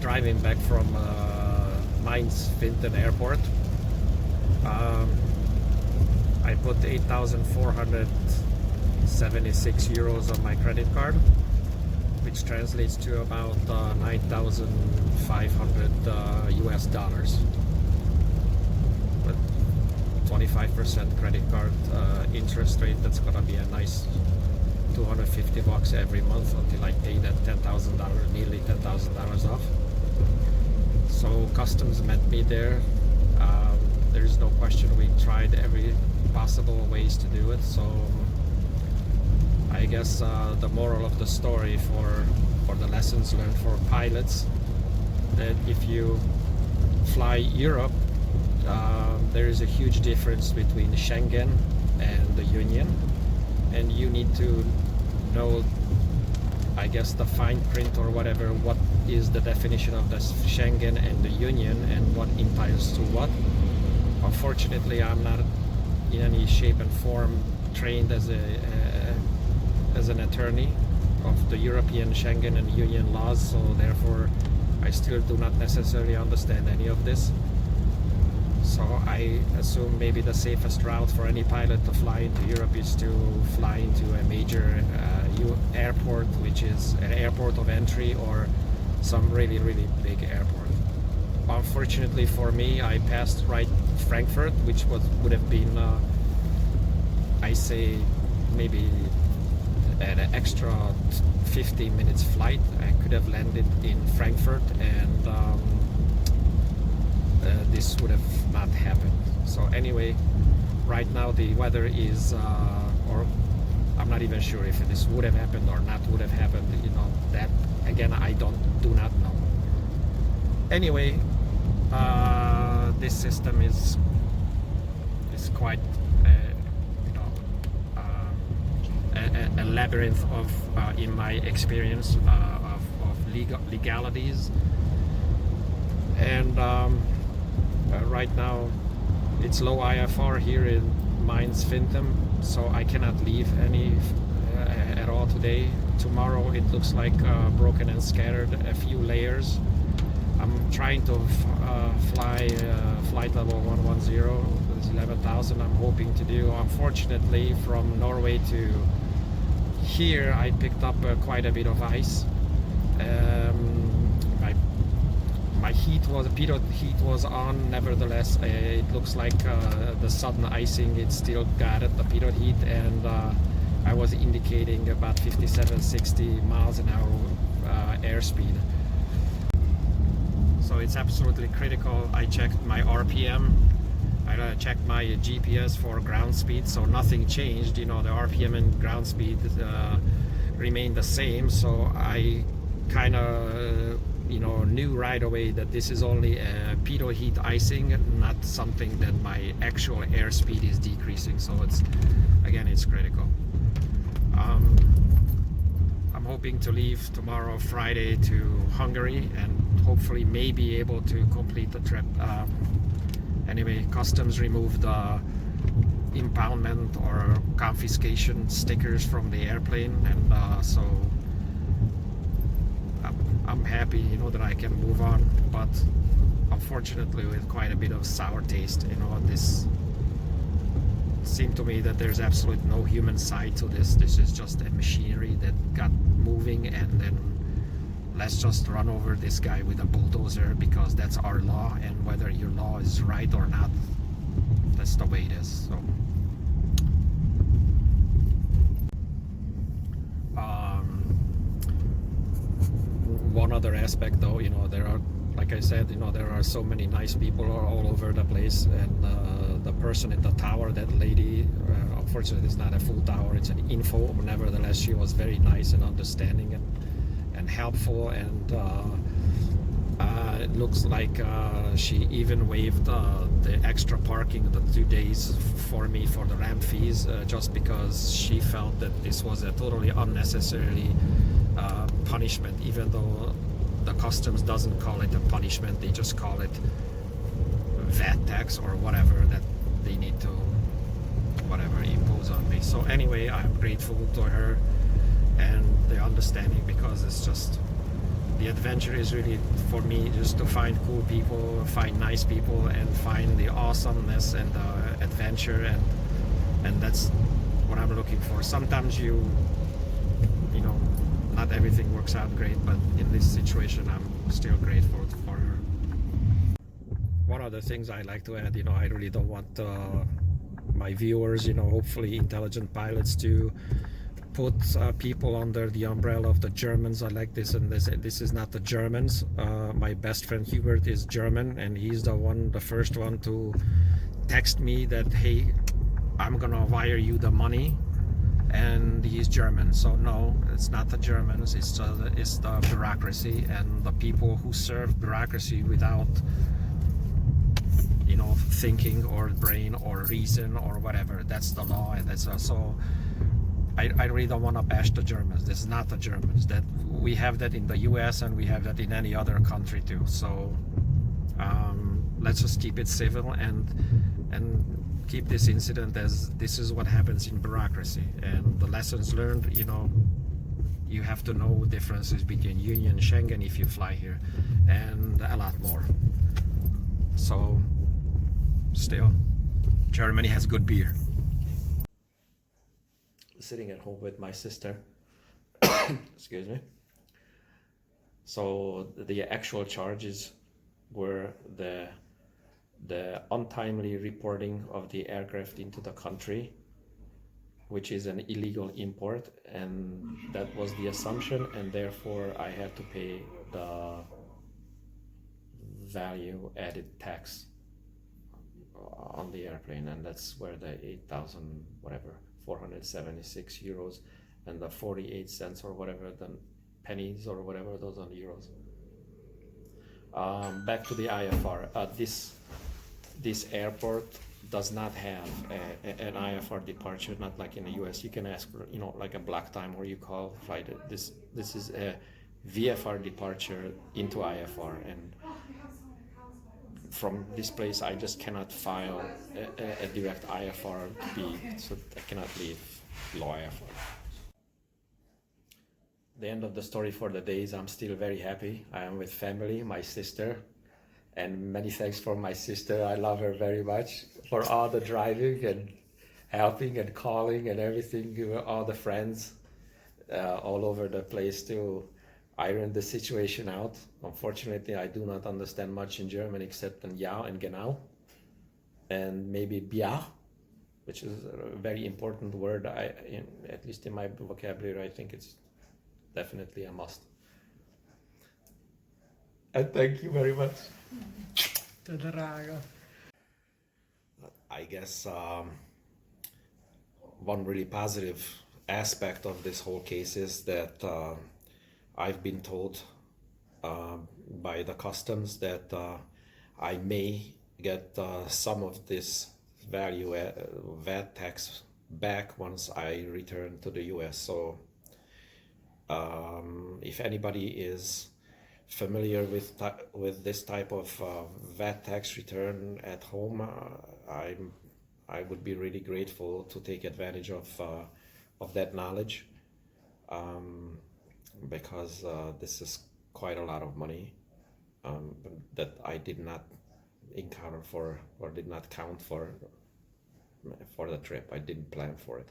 driving back from Mainz-Vinten airport. I put 8,476 euros on my credit card, which translates to about 9,500 US dollars. But 25% credit card interest rate, that's gonna be a nice 250 bucks every month until I pay that $10,000, nearly $10,000 off. So customs met me there. There's no question we tried every possible ways to do it. So I guess the moral of the story for the lessons learned for pilots, that if you fly Europe, there is a huge difference between Schengen and the Union, and you need to know, I guess, the fine print or whatever, what is the definition of the Schengen and the Union and what entitles to what. Unfortunately, I'm not in any shape and form trained as an attorney of the European Schengen and Union laws, so therefore I still do not necessarily understand any of this. So I assume maybe the safest route for any pilot to fly into Europe is to fly into a major airport, which is an airport of entry or some really, really big airport. Unfortunately for me, I passed right Frankfurt, which would have been, I say, maybe an extra 50 minutes flight. I could have landed in Frankfurt, and this would have not happened. So anyway, right now the weather is, or I'm not even sure if this would have happened or not would have happened. You know, that again, I do not know. Anyway, this system is quite a labyrinth of, in my experience, of legalities. And right now it's low IFR here in Mainz-Vinten, so I cannot leave any at all today. Tomorrow it looks like broken and scattered, a few layers. I'm trying to fly flight level 110, it's 11,000 I'm hoping to do. Unfortunately, from Norway to here I picked up quite a bit of ice. My pitot heat was on. Nevertheless, it looks like the sudden icing, it still got it, the pitot heat, and I was indicating about 57-60 miles an hour airspeed. So it's absolutely critical. I checked my RPM, I checked my GPS for ground speed, so nothing changed. You know, the RPM and ground speed remain the same, so I kind of knew right away that this is only a pitot heat icing, not something that my actual airspeed is decreasing. So it's critical. I'm hoping to leave tomorrow, Friday, to Hungary, and hopefully may be able to complete the trip. Anyway, customs removed impoundment or confiscation stickers from the airplane, and so I'm happy, that I can move on, but unfortunately with quite a bit of sour taste. This seemed to me that there's absolutely no human side to this. This is just a machinery that got moving, and then let's just run over this guy with a bulldozer because that's our law, and whether your law is right or not, that's the way it is. So one other aspect though, there are, like I said, there are so many nice people all over the place, and the person in the tower, that lady, unfortunately it's not a full tower, it's an info, but nevertheless she was very nice and understanding and helpful, and it looks like she even waived the extra parking, the 2 days for me for the ramp fees, just because she felt that this was a totally unnecessarily punishment, even though the customs doesn't call it a punishment, they just call it VAT tax or whatever that they need to impose on me. So anyway, I'm grateful to her and the understanding, because it's just the adventure is really for me just to find cool people, find nice people, and find the awesomeness and the adventure, and that's what I'm looking for. Sometimes you know, not everything works out great, but in this situation I'm still grateful for her. One of the things I like to add, you know, I really don't want my viewers, you know, hopefully intelligent pilots, to put people under the umbrella of the Germans. I like this, and this is not the Germans. My best friend Hubert is German, and he's the first one to text me that, hey, I'm gonna wire you the money, and he's German. So no, it's not the Germans, it's the bureaucracy and the people who serve bureaucracy without, you know, thinking or brain or reason or whatever. That's the law, and that's so I really don't want to bash the Germans. This is not the Germans. That we have that in the US, and we have that in any other country too. So let's just keep it civil and keep this incident as this is what happens in bureaucracy, and the lessons learned, you know, you have to know differences between Union and Schengen if you fly here, and a lot more. So still, Germany has good beer. Sitting at home with my sister. Excuse me. So the actual charges were the untimely reporting of the aircraft into the country, which is an illegal import, and that was the assumption, and therefore I had to pay the value added tax on the airplane, and that's where the 8,000 whatever 476 euros and the 48 cents or whatever, the pennies or whatever, those are euros. Back to the IFR. This airport does not have an IFR departure, not like in the US. You can ask for, you know, like a block time where you call flight. This is a VFR departure into IFR, and from this place I just cannot file a direct IFR to be, so I cannot leave low IFR. The end of the story for the day is I'm still very happy. I am with family, my sister, and many thanks for my sister. I love her very much for all the driving and helping and calling and everything, all the friends all over the place to iron the situation out. Unfortunately, I do not understand much in German except in ja and genau, and maybe bia, which is a very important word. At least in my vocabulary, I think it's definitely a must. And thank you very much. I guess one really positive aspect of this whole case is that I've been told by the customs that I may get some of this value VAT tax back once I return to the US. So if anybody is familiar with this type of VAT tax return at home, I would be really grateful to take advantage of that knowledge, because this is quite a lot of money that I did not encounter for, or did not count for the trip. I didn't plan for it.